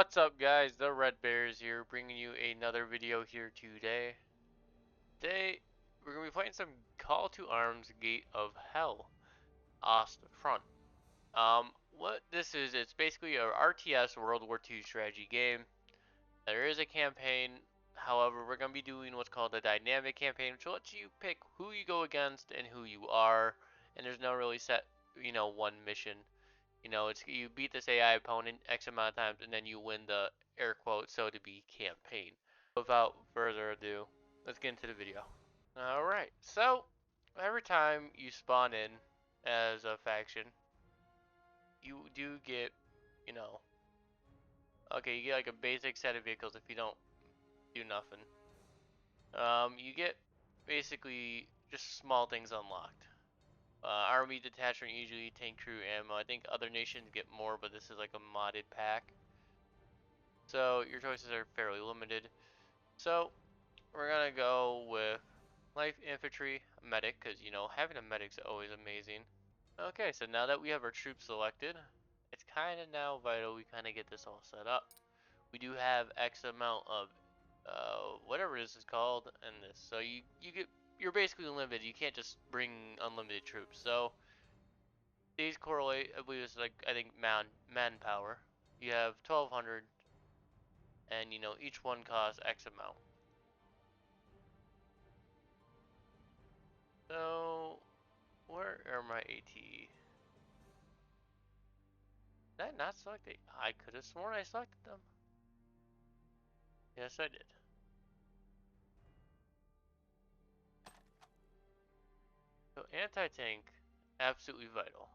What's up guys, the Red Bears here, bringing you another video here today. Today, we're going to be playing some Call to Arms Gate of Hell, Ostfront. What this is, it's basically a RTS World War II strategy game. There is a campaign, however, we're going to be doing what's called a dynamic campaign, which lets you pick who you go against and who you are, and there's no really set, one mission. It's you beat this AI opponent X amount of times, and then you win the air quote so to be campaign. Without further ado, let's get into the video. Alright, so every time you spawn in as a faction, you do get, you know, okay, you get like a basic set of vehicles if you don't do nothing. You get basically just small things unlocked. Army detachment, usually tank crew ammo. I think other nations get more, but this is like a modded pack. So your choices are fairly limited. So we're gonna go with light infantry, medic, because having a medic's always amazing. Okay, so now that we have our troops selected, it's kind of now vital we kind of get this all set up. We do have X amount of whatever this is called and this. So you're basically limited. You can't just bring unlimited troops. So these correlate. I believe it's like I think manpower. You have 1,200, and each one costs X amount. So where are my AT? Did I not select it? I could have sworn I selected them. Yes, I did. So anti-tank, absolutely vital.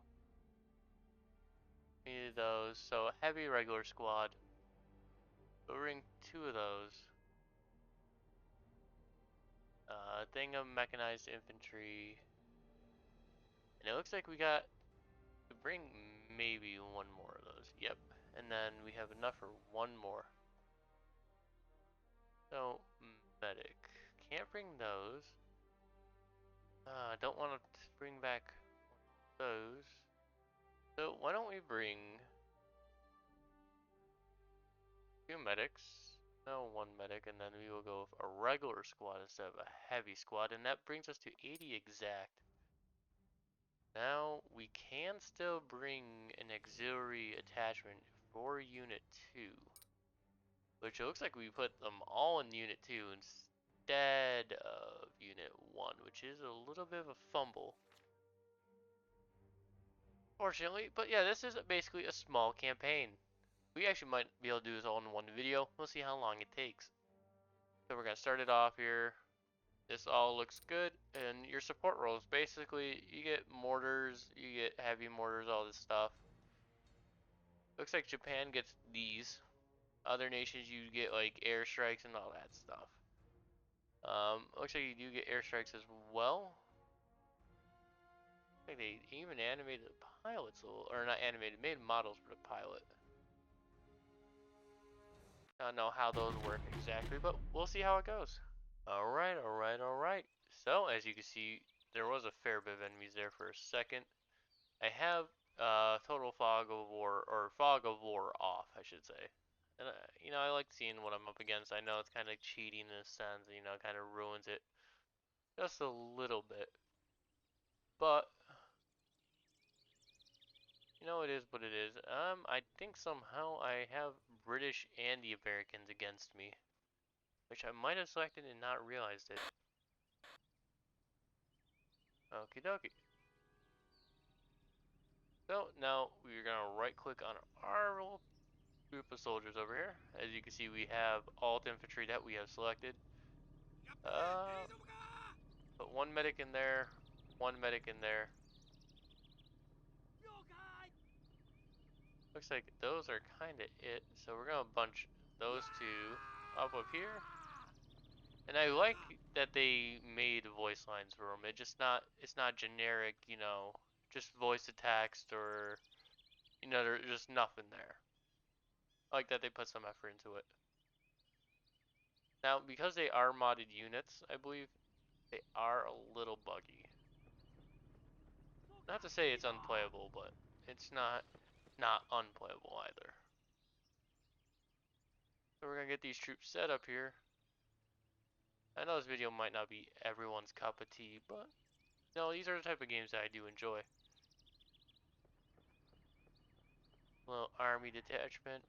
Needed those. So heavy regular squad. We'll bring 2 of those. Thing of mechanized infantry. And it looks like we got to bring maybe 1 more of those. Yep. And then we have enough for 1 more. So medic. Can't bring those. Don't want to bring back those. So why don't we bring 2 medics? No, 1 medic, and then we will go with a regular squad instead of a heavy squad, and that brings us to 80 exact. Now we can still bring an auxiliary attachment for Unit 2, which it looks like we put them all in Unit 2 instead of Unit 1, which is a little bit of a fumble. Fortunately, but yeah, this is basically a small campaign. We actually might be able to do this all in one video. We'll see how long it takes. So we're going to start it off here. This all looks good. And your support roles, basically, you get mortars, you get heavy mortars, all this stuff. Looks like Japan gets these. Other nations, you get like airstrikes and all that stuff. Looks like you do get airstrikes as well. I think they even animated the pilots, or not animated, made models for the pilot. I don't know how those work exactly, but we'll see how it goes. Alright, alright, alright. So, as you can see, there was a fair bit of enemies there for a second. I have total fog of war, or fog of war off, I should say. And, I like seeing what I'm up against. I know it's kind of cheating in a sense, kind of ruins it just a little bit. But, it is what it is. I think somehow I have British and the Americans against me, which I might have selected and not realized it. Okie dokie. So now we're gonna right click on our little group of soldiers over here. As you can see, we have alt infantry that we have selected. Put 1 medic in there, 1 medic in there. Looks like those are kind of it. So we're gonna bunch those 2 up here. And I like that they made voice lines for them. It's not generic, just voice to text or, there's just nothing there. I like that they put some effort into it. Now, because they are modded units, I believe they are a little buggy. Not to say it's unplayable, but it's not unplayable either. gonna get these troops set up here. I know this video might not be everyone's cup of tea, but no, these are the type of games that I do enjoy. Little army detachment.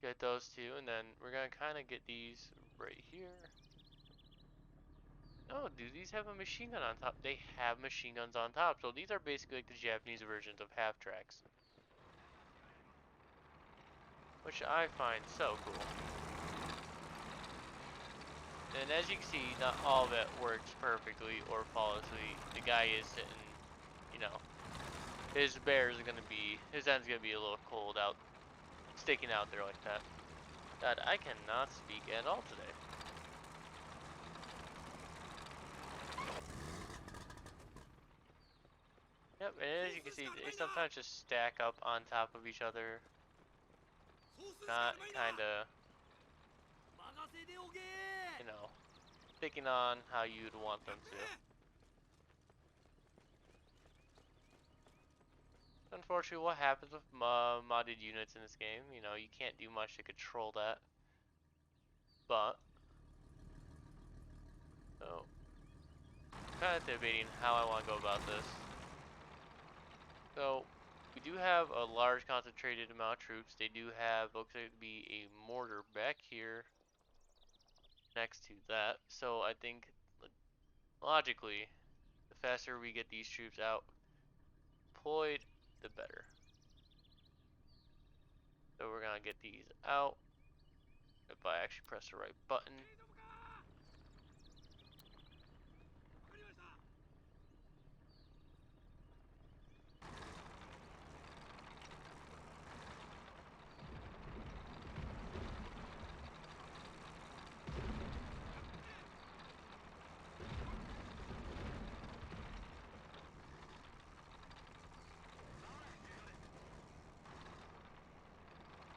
Get those two, and then we're gonna kind of get these right here. Oh, do these have a machine gun on top? They have machine guns on top, so these are basically like the Japanese versions of half tracks, which I find so cool. And as you can see, not all of it works perfectly or flawlessly. The guy is sitting, you know, his end's gonna be a little cold out, sticking out there like that. God, I cannot speak at all today. Yep, and as you can see, they sometimes just stack up on top of each other. Not kinda, you know, sticking on how you'd want them to. Unfortunately, what happens with modded units in this game, you know, you can't do much to control that. But, so, I'm kind of debating how I want to go about this. So, we do have a large concentrated amount of troops. They do have, looks like to be a mortar back here next to that. So I think, logically, the faster we get these troops out deployed, the better. So we're gonna get these out. If I actually press the right button.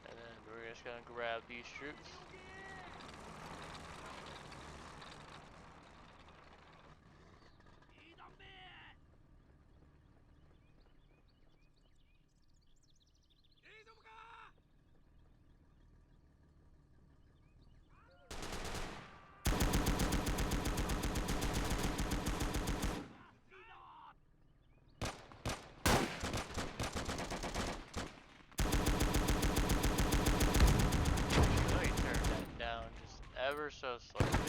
And then we're just gonna grab these troops. Let me turn that down just ever so slightly.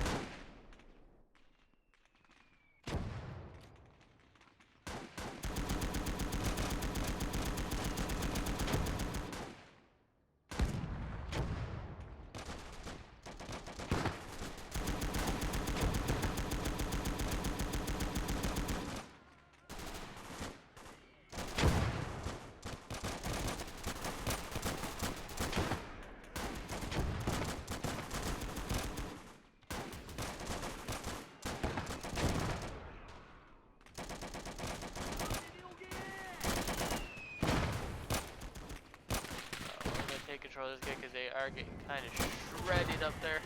Take control of this guy because they are getting kind of shredded up there.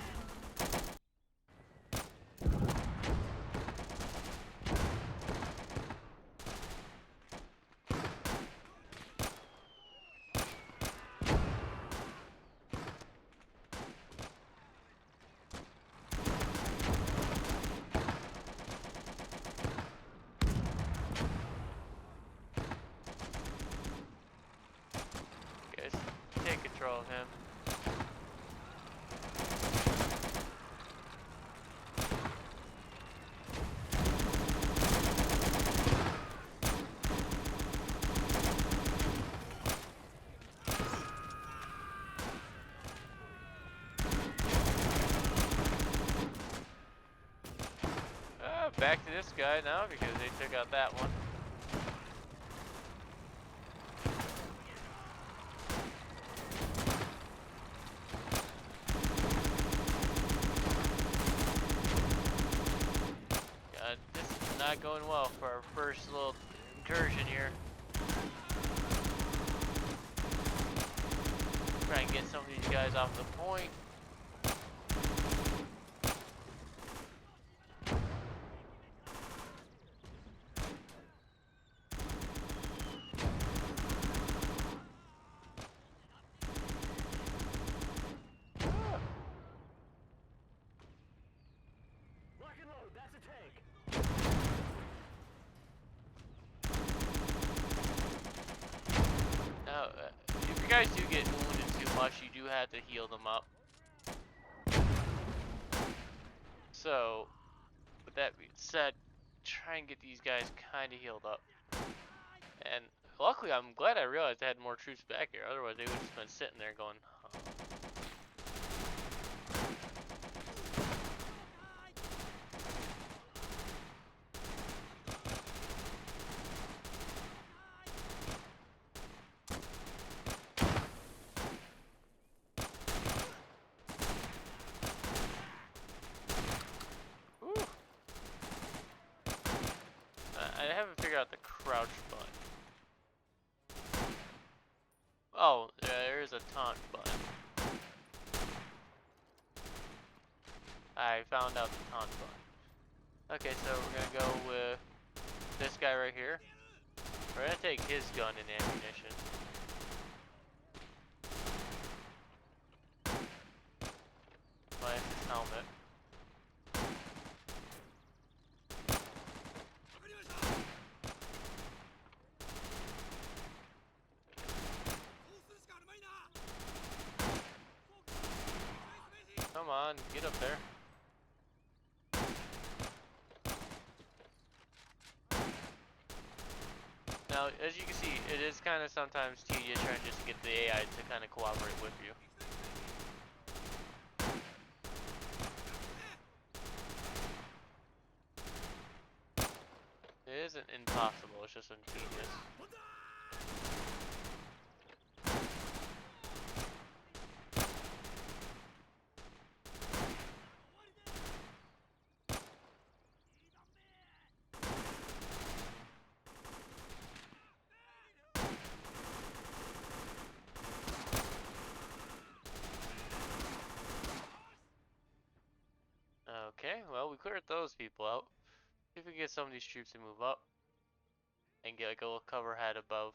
Guys, take control of him. Back to this guy now because they took out that one. God, this is not going well for our first little incursion here. Try and get some of these guys off the point. guys do get wounded too much, you do have to heal them up. So, with that being said, try and get these guys kind of healed up. And luckily, I'm glad I realized I had more troops back here. Otherwise, they would have just been sitting there going, huh. Whew. I haven't figured out the crouch button. Oh, there is a taunt button. I found out the taunt button. Okay, so we're gonna go with this guy right here. We're gonna take his gun and ammunition. Minus his helmet. Come on, get up there. Now, as you can see, it is kind of sometimes tedious trying just to get the AI to kind of cooperate with you. It isn't impossible, it's just tedious. Okay, well, we cleared those people out. See if we can get some of these troops to move up and get like a little cover head above,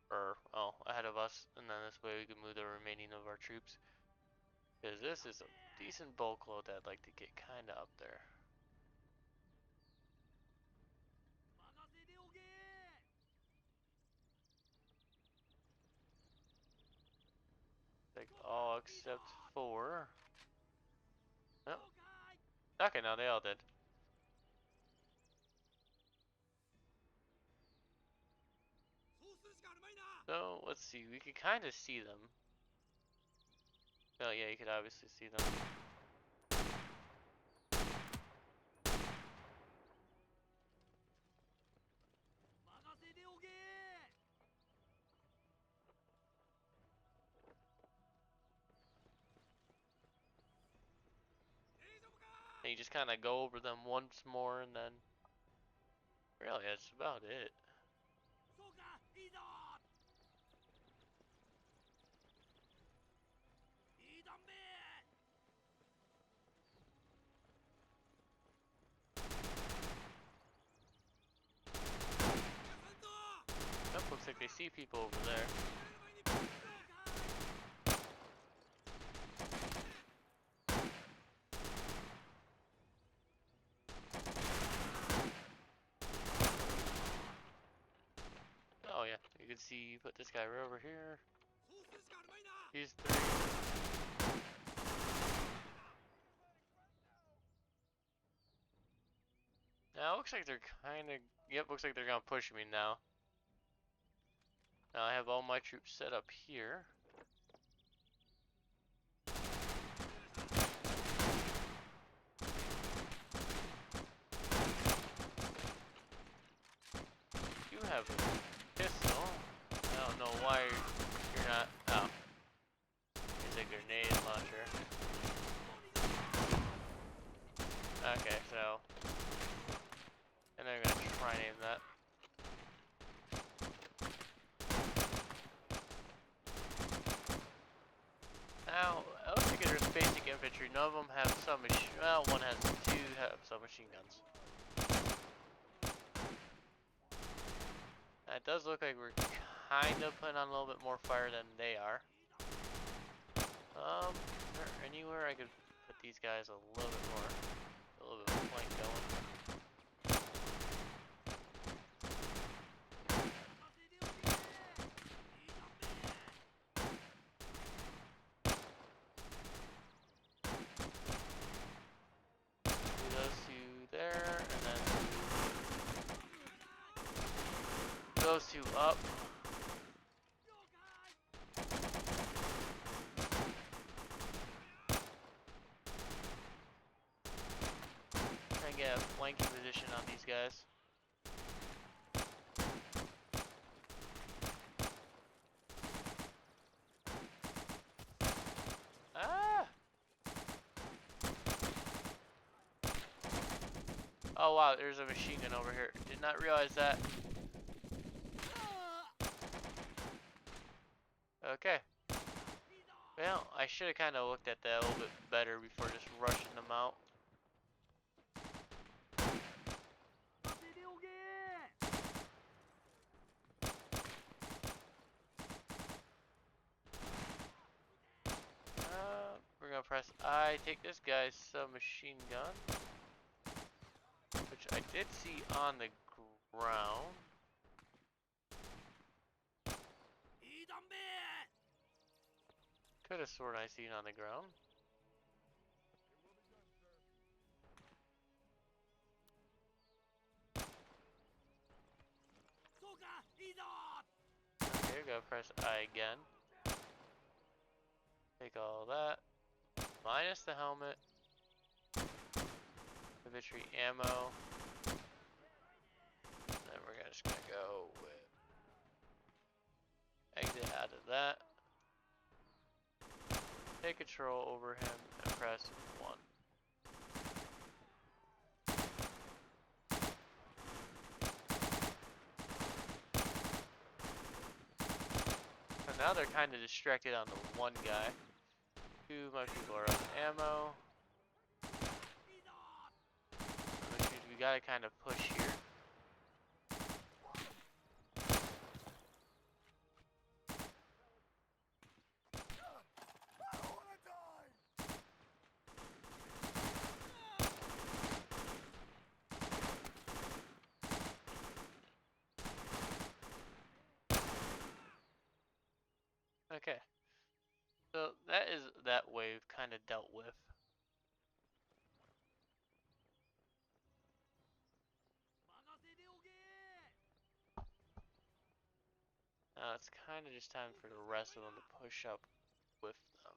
or well, ahead of us, and then this way we can move the remaining of our troops. Because this is a decent bulk load that I'd like to get kind of up there. Like all except for. Oh. Okay, now they all did. So let's see, we can kind of see them. Oh yeah, you could obviously see them. And you just kind of go over them once more, and then really that's about it. Oh, looks like they see people over there. Oh yeah, you can see you put this guy right over here. He's 3. Now it looks like they're kind of, yep, looks like they're gonna push me now. Now I have all my troops set up here. You have a pistol. I don't know why you're not. Oh, it's a grenade launcher. Okay, so, and I'm gonna try and aim that. Now, I don't think there's basic infantry. None of them have submachine. Well, one has 2 have submachine guns. It does look like we're kind of putting on a little bit more fire than they are. Is there anywhere I could put these guys a little bit more, a little bit of flank going? you up. Try and get a flanking position on these guys. Ah! Oh wow, there's a machine gun over here. Did not realize that. Okay. Well, I should have kind of looked at that a little bit better before just rushing them out. We're gonna press I, take this guy's submachine gun, which I did see on the ground. Could have sworn I seen on the ground. Okay, we're gonna press I again. Take all that. Minus the helmet. Infantry ammo. Then we're just gonna go with exit out of that. Take control over him and press 1. So now they're kind of distracted on the one guy. Too much people are out of ammo. Which means we gotta kind of push here. Okay, so that is that wave kind of dealt with. Now it's kind of just time for the rest of them to push up with them.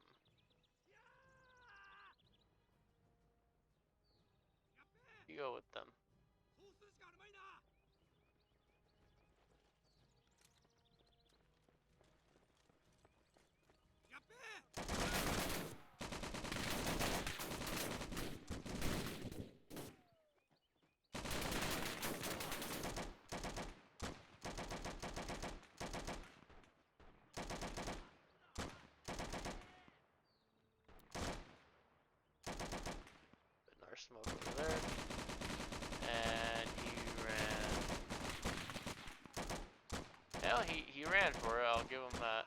You go with them. Smoke over there, and he ran. Hell, he ran for it. I'll give him that.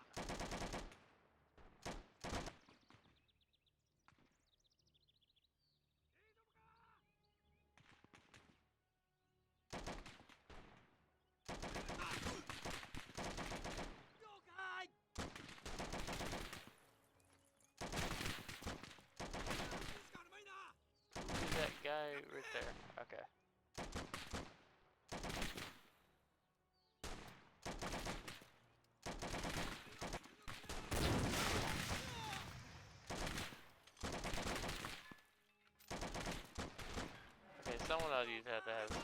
That guy right there. Okay. Okay, someone else used to have smoke.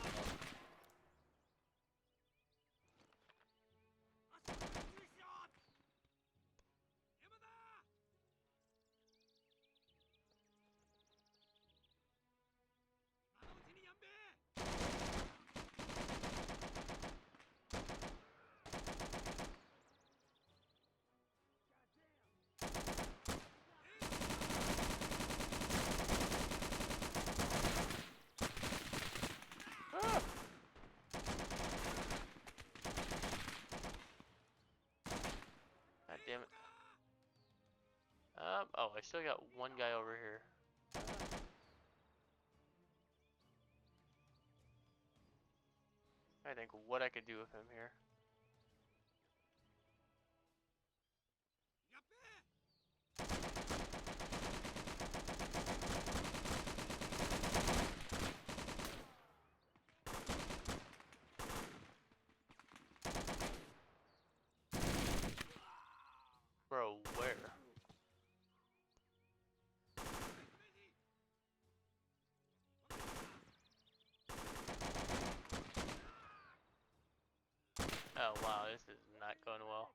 Ah! God damn it. Oh, I still got one guy over here. I think what I could do with him here. wow, this is not going well.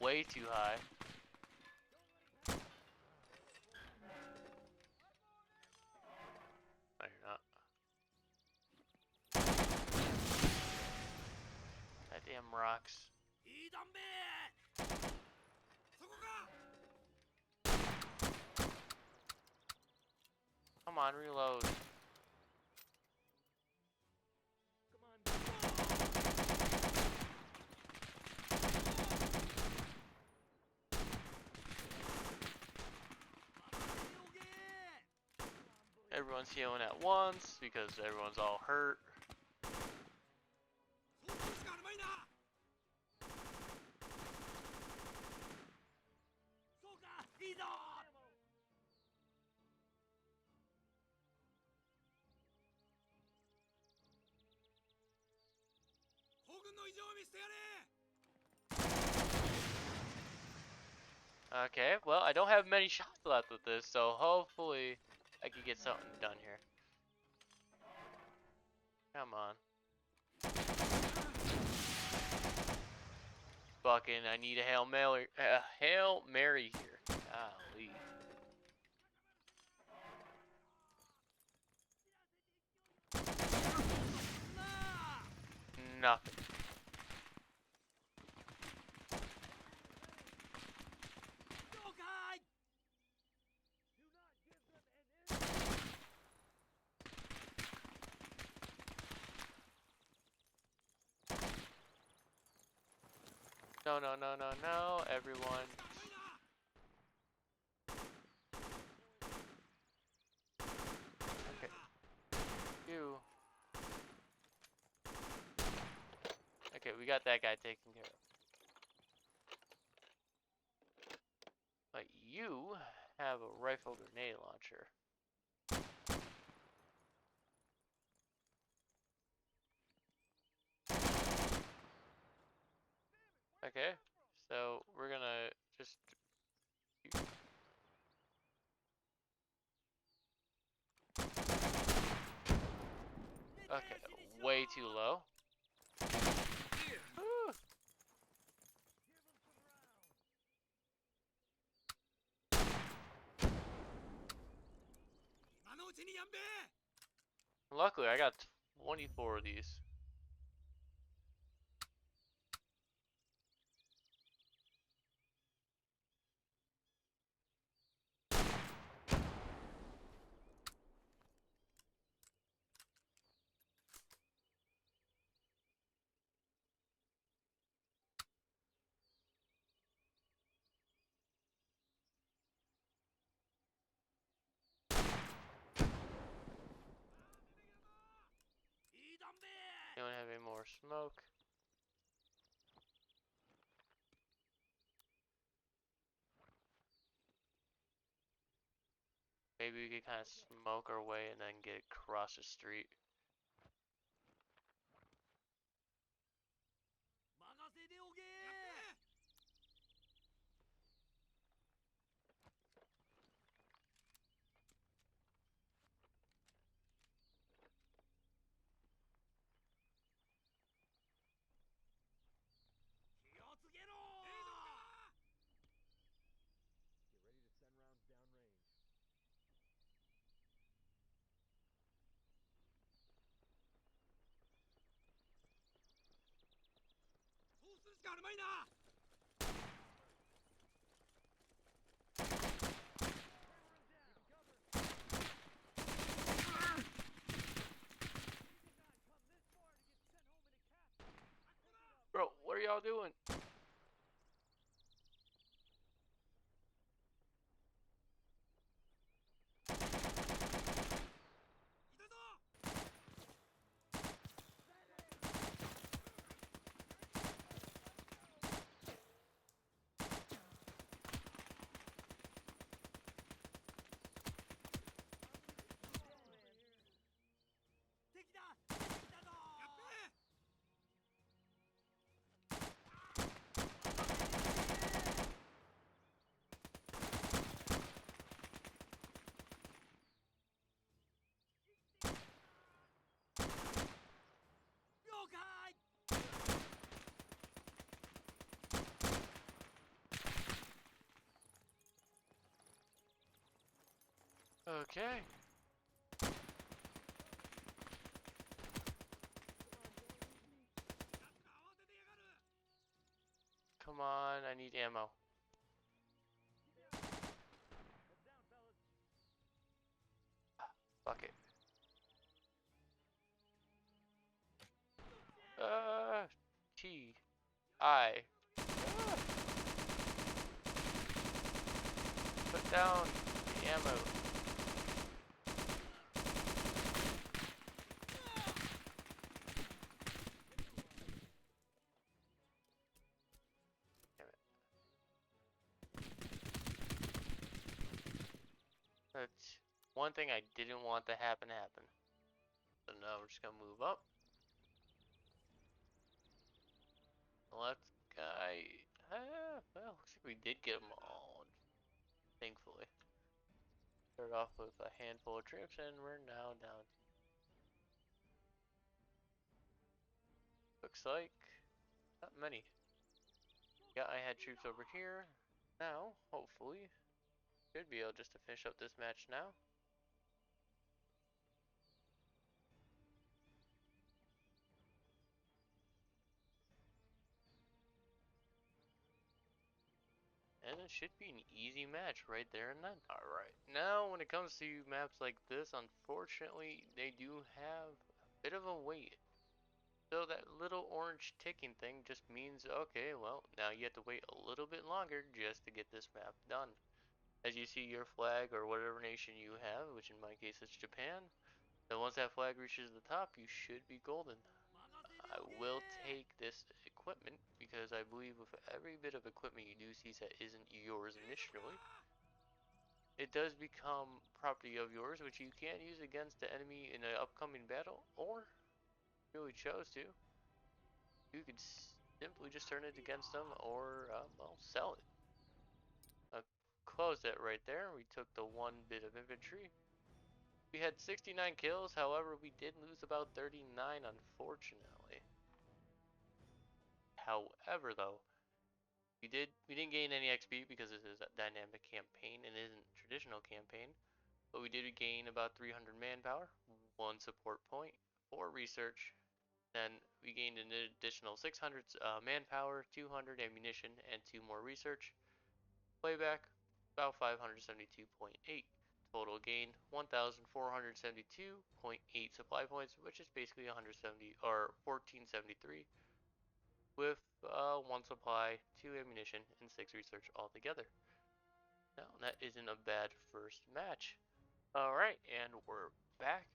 Way too high. No, you're not. Goddamn rocks. Come on, reload. Everyone's healing at once because everyone's all hurt. Okay, well, I don't have many shots left with this, so hopefully I can get something done here. Come on. Fucking, I need a Hail Mary here. Golly. Nothing. No, no, no, no, no, everyone. Okay. You. Okay, we got that guy taken care of. But you have a rifle grenade launcher. Okay, so we're gonna just... Okay, way too low. Woo. Luckily, I got 24 of these. Anyone have any more smoke? Maybe we could kind of smoke our way and then get across the street. Bro, what are y'all doing? Okay. Come on, I need ammo. Fuck it. T. I. Put down the ammo. Damn it. That's one thing I didn't want to happen. So now we're just gonna move up. Let's guy. Well, looks like we did get them all, thankfully. Start off with a handful of troops, and we're now down. Looks like not many. Yeah, I had troops over here. Now, hopefully, should be able just to finish up this match now. And it should be an easy match right there and then. Alright, now when it comes to maps like this, unfortunately, they do have a bit of a wait. So that little orange ticking thing just means, okay, well, now you have to wait a little bit longer just to get this map done. As you see your flag or whatever nation you have, which in my case is Japan, then once that flag reaches the top, you should be golden. I will take this equipment because I believe with every bit of equipment you do see that isn't yours initially, it does become property of yours, which you can use against the enemy in an upcoming battle, or if you really chose to, you could simply just turn it against them or, well, sell it. I'll close that right there. We took the one bit of infantry. We had 69 kills, however, we did lose about 39, unfortunately. However, though, we didn't gain any XP because this is a dynamic campaign and isn't a traditional campaign. But we did gain about 300 manpower, 1 support point, 4 research. Then we gained an additional 600 manpower, 200 ammunition, and 2 more research. Playback about 572.8. Total gain 1,472.8 supply points, which is basically 170 or 1473, with 1 supply, 2 ammunition, and 6 research altogether. Now that isn't a bad first match. Alright, and we're back.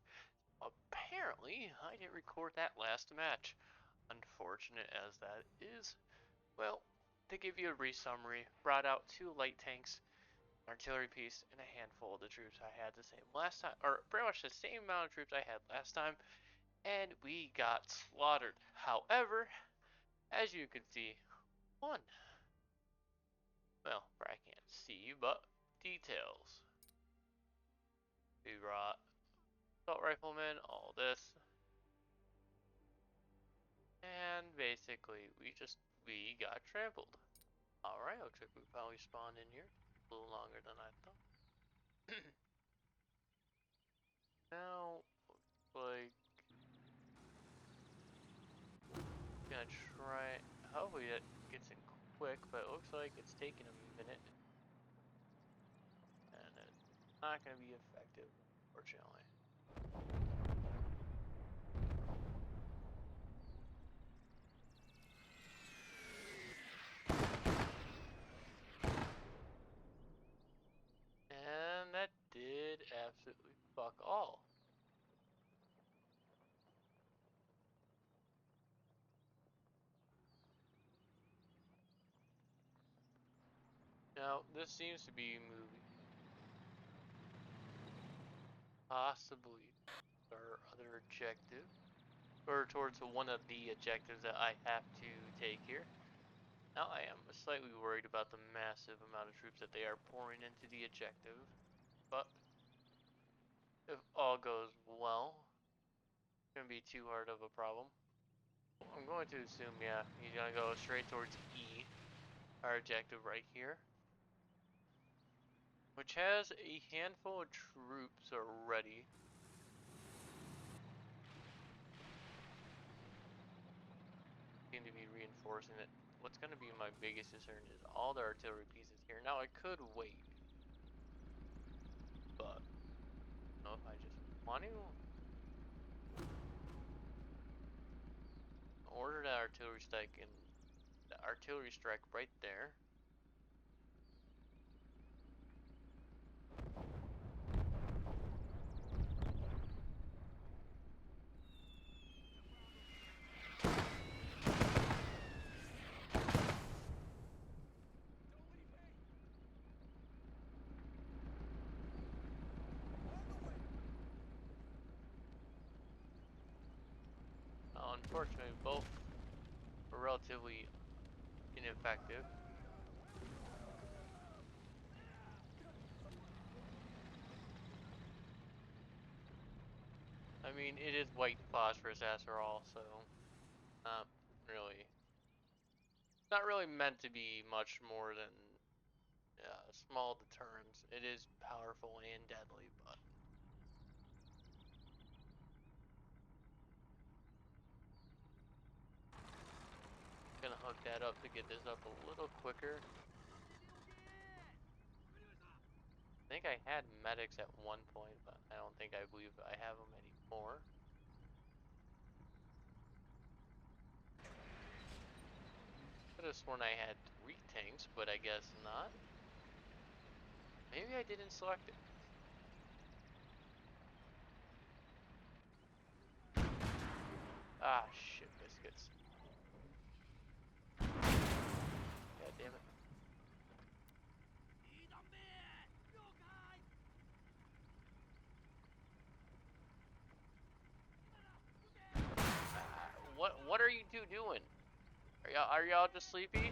Apparently, I didn't record that last match. Unfortunate as that is. Well, to give you a brief summary, brought out 2 light tanks, an artillery piece, and a handful of the troops I had the same last time, or pretty much the same amount of troops I had last time, and we got slaughtered. However, as you can see, won. Well, I can't see, but details. We brought assault riflemen, all this, and basically we got trampled. Alright, looks like we probably spawned in here a little longer than I thought. Now, looks like gonna try, hopefully it gets in quick, but it looks like it's taking a minute. And it's not gonna be effective, unfortunately. And that did absolutely fuck all. Now, this seems to be moving possibly our other objective, or towards one of the objectives that I have to take here. Now, I am slightly worried about the massive amount of troops that they are pouring into the objective, but if all goes well, it's going to be too hard of a problem. I'm going to assume, yeah, he's going to go straight towards E, our objective right here. which has a handful of troops already. Seem to be reinforcing it. What's going to be my biggest concern is all the artillery pieces here. Now I could wait, but I don't know if I just want to order that artillery strike and the artillery strike right there. Unfortunately, both are relatively ineffective. I mean, it is white phosphorus after all, so not really, not really meant to be much more than small deterrence. It is powerful and deadly, but gonna hook that up to get this up a little quicker. I think I had medics at one point, but I don't think I believe I have them anymore. Could have sworn I had 3 tanks, but I guess not. Maybe I didn't select it. Ah, shit, biscuits. God damn it. What are you two doing? Are y'all just sleepy?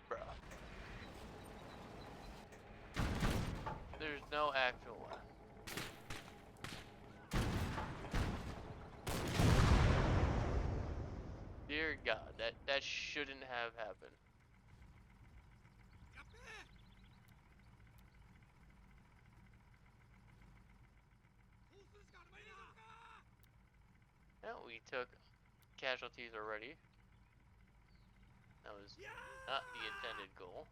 Bruh. There's no actual Dear God, that shouldn't have happened. Now we took casualties already. That was not the intended goal.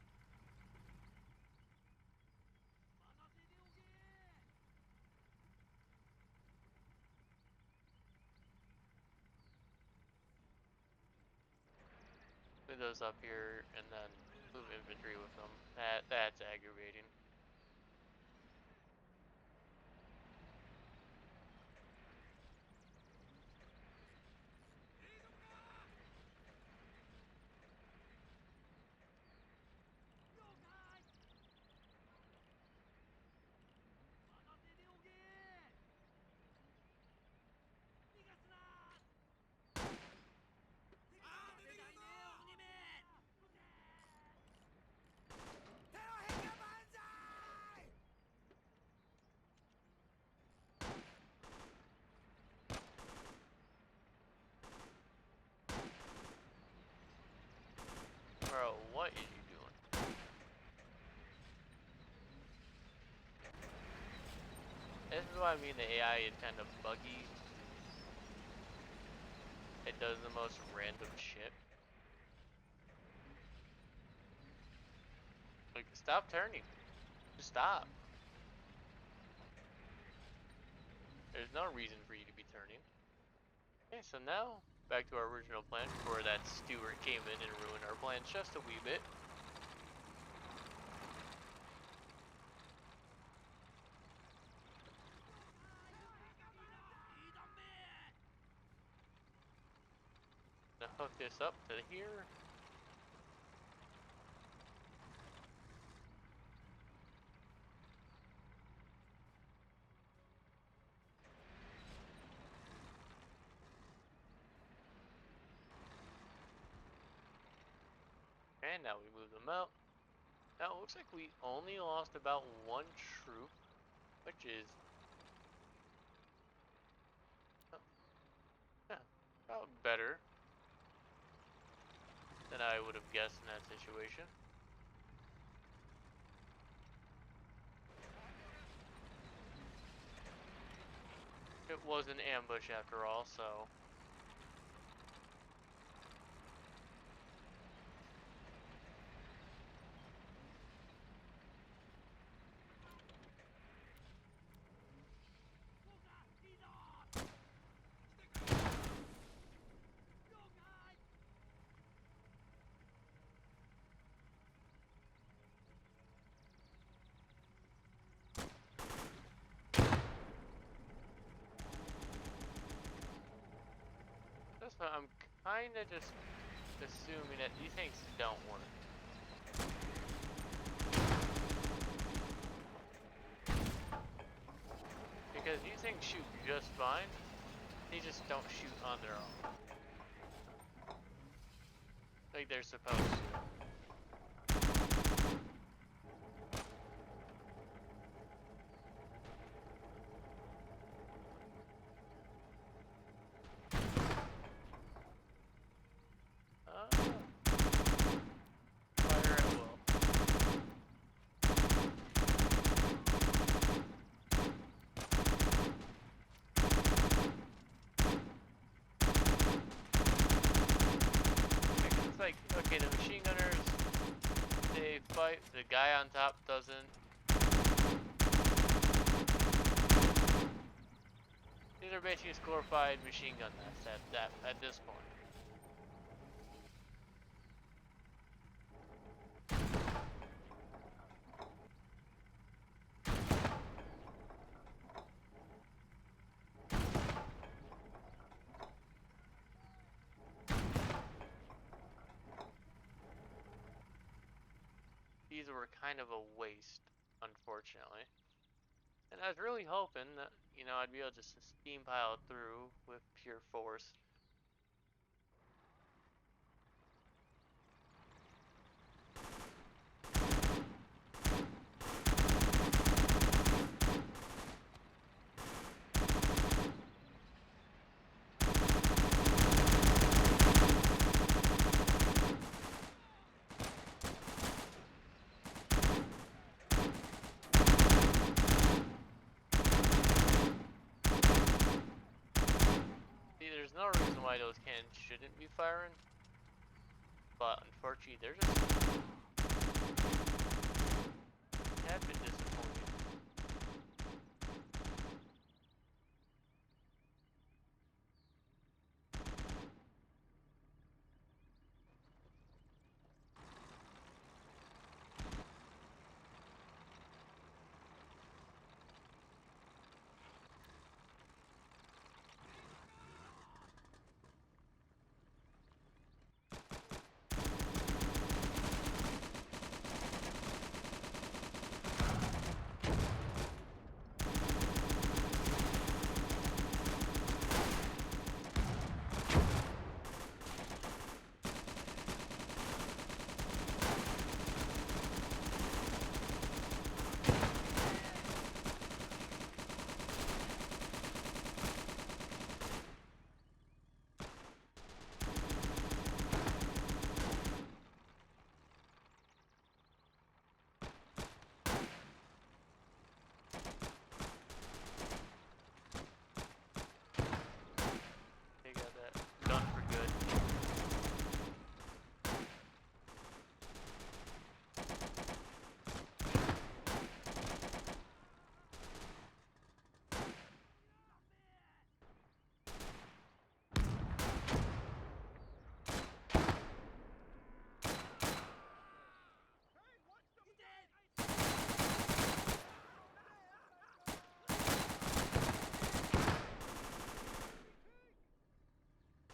Put those up here and then move infantry with them. That's aggravating. Bro, what is you doing? This is what I mean, the AI is kind of buggy. It does the most random shit. Like, stop turning. Just stop. There's no reason for you to be turning. Okay, so now, back to our original plan before that Stewart came in and ruined our plan just a wee bit. Gonna hook this up to here. And now we move them out. Now it looks like we only lost about 1 troop, which is better than I would have guessed in that situation. It was an ambush after all, so... That's why I'm kinda just assuming that these things don't work. Because these things shoot just fine, they just don't shoot on their own. Like they're supposed to. Fire at will. It's like, okay, the machine gunners, they fight, the guy on top doesn't. These are basically glorified machine gun nests at this point. These were kind of a waste, unfortunately. And I was really hoping that, you know, I'd be able to just steam pile through with pure force. See, there's no reason why those cannons shouldn't be firing, but unfortunately, they're just have been disappointing. They got that done for good.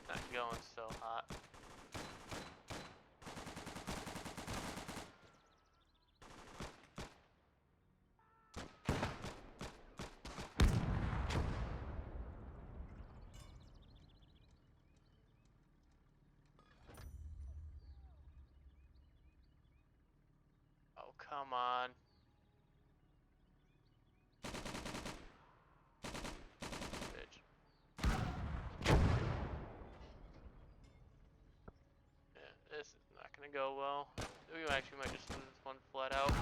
Not going so hot. Oh, come on. Bitch. go well. We actually might just lose this one flat out.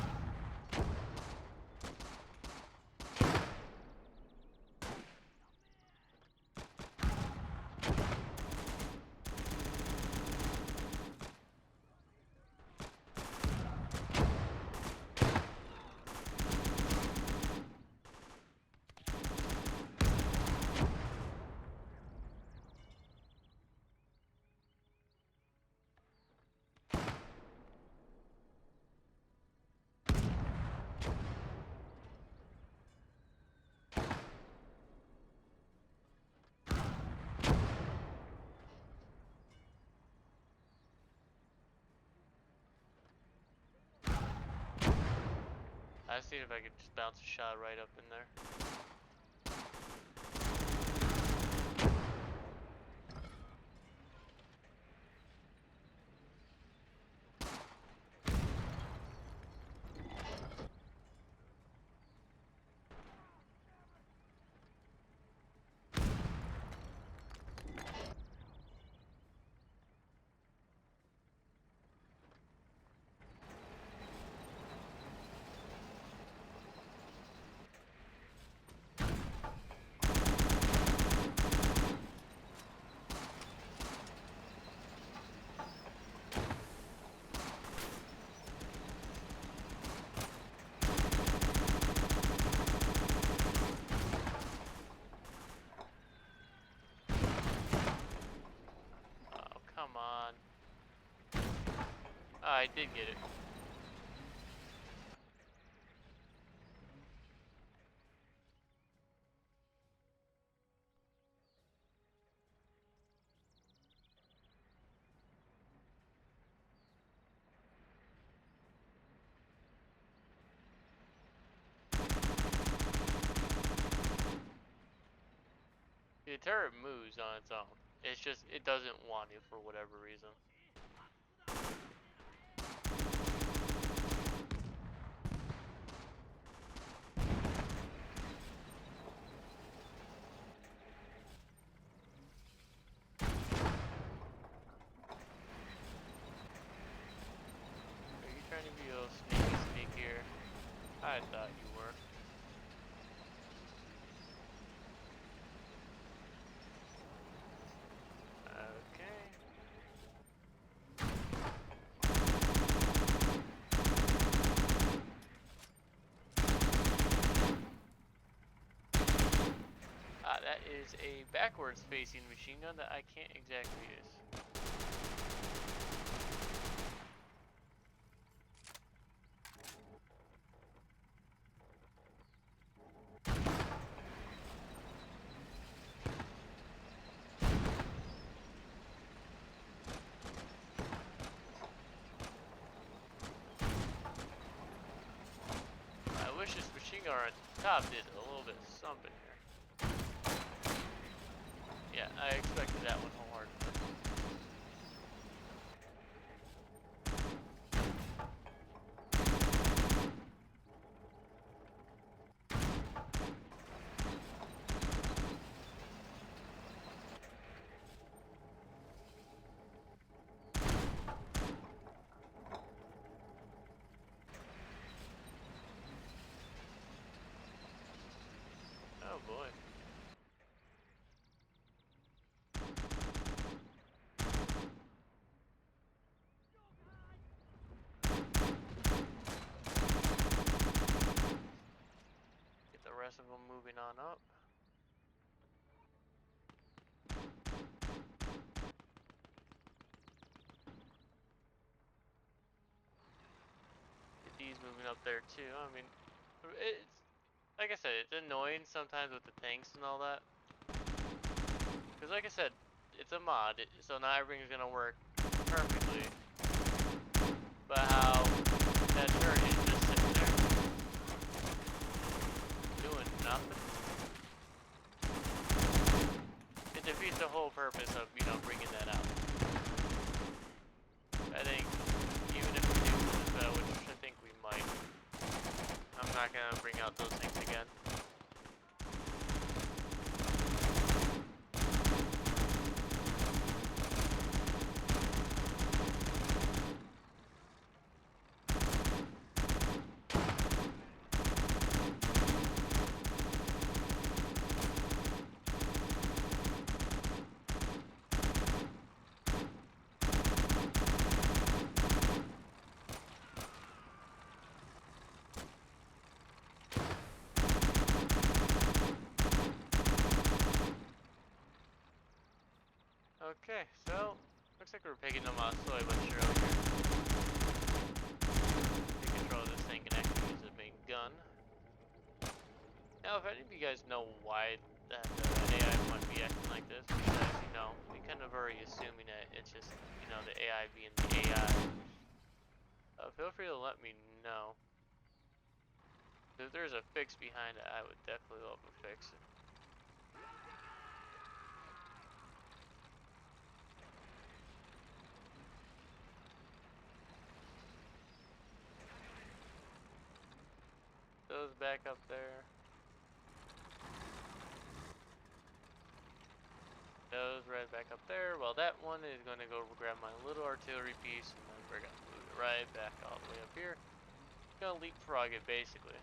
I was seeing if I could just bounce a shot right up in there. Come on. Oh, I did get it. The turret moves on its own. It's just, it doesn't want to for whatever reason. Are you trying to be a sneaky here? I thought you were. Okay. That is a backwards facing machine gun that I can't exactly use. I wish this machine gun on top did a little bit of something here. Yeah, I expected that one wholeheartedly. Oh boy. Get the rest of them moving on up. Get these moving up there too. I mean, it's like I said, it's annoying sometimes with the tanks and all that. Because like I said, it's a mod, so not everything's gonna work perfectly. But how that turret is just sitting there, doing nothing. It defeats the whole purpose of, you know, bringing that out. I think, even if we do lose that, which I think we might, I'm not gonna bring out those things again. Okay, so looks like we're picking them off slowly but surely here. Take control of this thing can actually use a main gun. Now, if any of you guys know why that AI might be acting like this, because you know we kind of already assuming that it's just the AI being the AI. Feel free to let me know. If there's a fix behind it, I would definitely love a fix. Those back up there. Those right back up there. Well, that one is going to go grab my little artillery piece, and then we're going to move it right back all the way up here. Gonna leapfrog it, basically.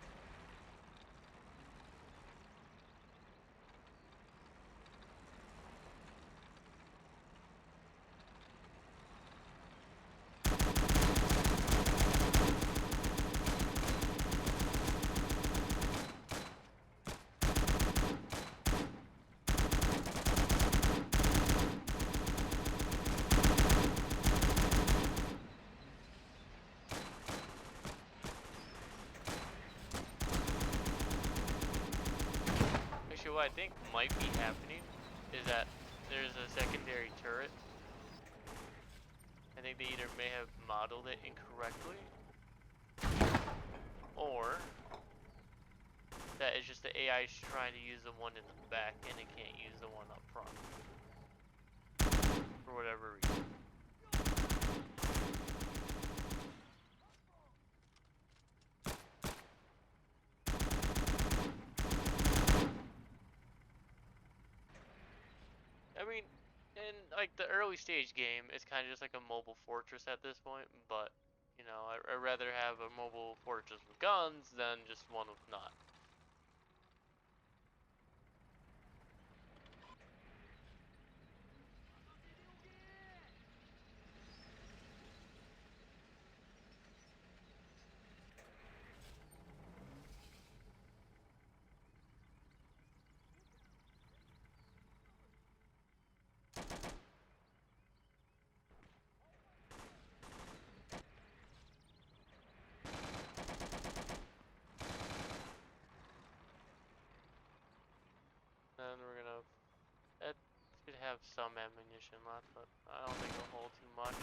Actually, what I think might be happening is that there's a secondary turret. I think they either may have modeled it incorrectly, or that it's just the AI is trying to use the one in the back and it can't use the one up front. For whatever reason. I mean, in like the early stage game, it's kind of just like a mobile fortress at this point, but I'd rather have a mobile fortress with guns than just one with not. Then we're gonna. That should have some ammunition left, but I don't think it'll hold too much.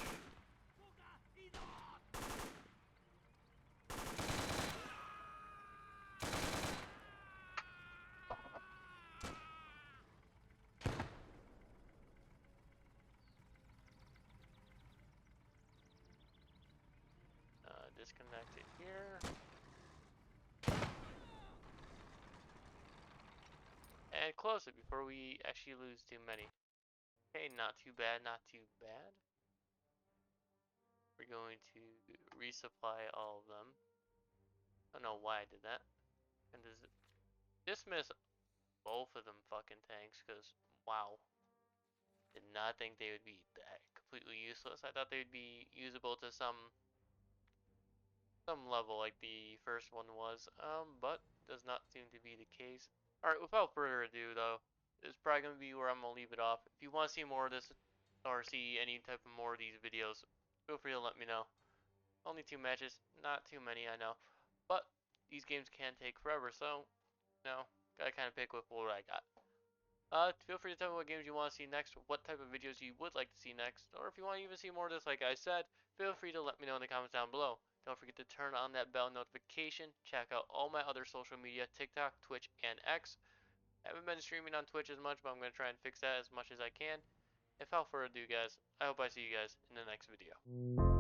Disconnect it here. And close it before we actually lose too many. Okay, not too bad, not too bad. We're going to resupply all of them. I don't know why I did that. And dismiss both of them fucking tanks, because, wow. Did not think they would be that completely useless. I thought they'd be usable to some level like the first one was, but does not seem to be the case. Alright, without further ado though, this is probably going to be where I'm going to leave it off. If you want to see more of this, or see any type of more of these videos, feel free to let me know. Only 2 matches, not too many I know, but these games can take forever, so, gotta kind of pick with what I got. Feel free to tell me what games you want to see next, what type of videos you would like to see next, or if you want to even see more of this like I said, feel free to let me know in the comments down below. Don't forget to turn on that bell notification, check out all my other social media, TikTok, Twitch, and X. I haven't been streaming on Twitch as much, but I'm going to try and fix that as much as I can. Without further ado guys, I hope I see you guys in the next video.